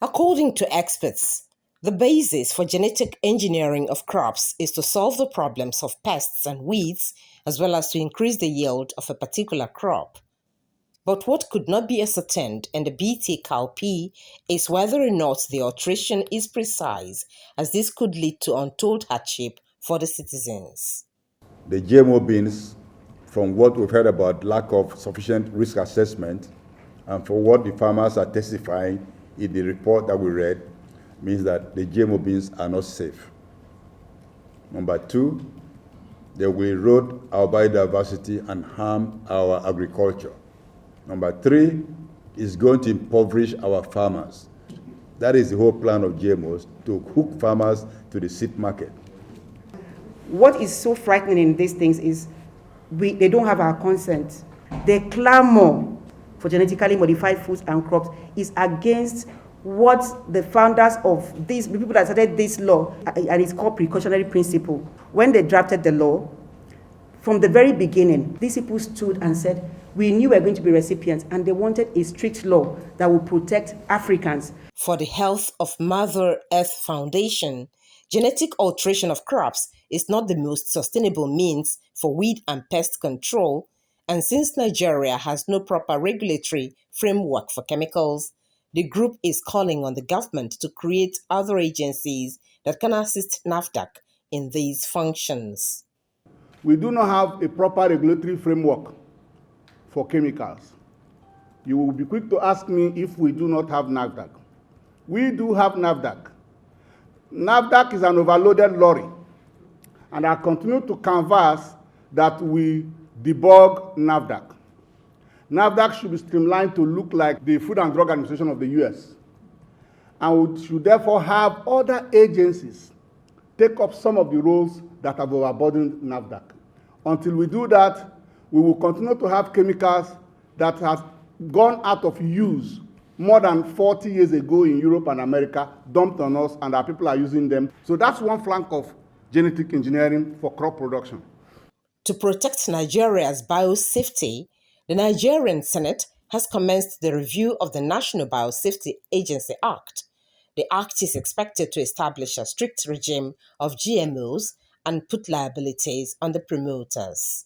According to experts, the basis for genetic engineering of crops is to solve the problems of pests and weeds as well as to increase the yield of a particular crop. But what could not be ascertained in the BT cowpea is whether or not the alteration is precise, as this could lead to untold hardship for the citizens. The GMO beans, from what we've heard about lack of sufficient risk assessment, and for what the farmers are testifying in the report that we read, means that the GMO beans are not safe. Number two, they will erode our biodiversity and harm our agriculture. Number three, is going to impoverish our farmers. That is the whole plan of GMOs, to hook farmers to the seed market. What is so frightening in these things is they don't have our consent. They clamor for genetically modified foods and crops is against what the founders of the people that started this law, and it's called precautionary principle. When they drafted the law, from the very beginning, these people stood and said, we knew we were going to be recipients, and they wanted a strict law that would protect Africans. For the Health of Mother Earth Foundation, genetic alteration of crops is not the most sustainable means for weed and pest control, and since Nigeria has no proper regulatory framework for chemicals, the group is calling on the government to create other agencies that can assist NAFDAC in these functions. We do not have a proper regulatory framework for chemicals. You will be quick to ask me if we do not have NAFDAC. We do have NAFDAC. NAFDAC is an overloaded lorry, and I continue to canvass that we debug NAFDAC. NAFDAC should be streamlined to look like the Food and Drug Administration of the US, and we should therefore have other agencies take up some of the roles that have overburdened NAFDAC. Until we do that, we will continue to have chemicals that have gone out of use more than 40 years ago in Europe and America, dumped on us, and our people are using them. So that's one flank of genetic engineering for crop production. To protect Nigeria's biosafety, the Nigerian Senate has commenced the review of the National Biosafety Agency Act. The act is expected to establish a strict regime of GMOs and put liabilities on the promoters.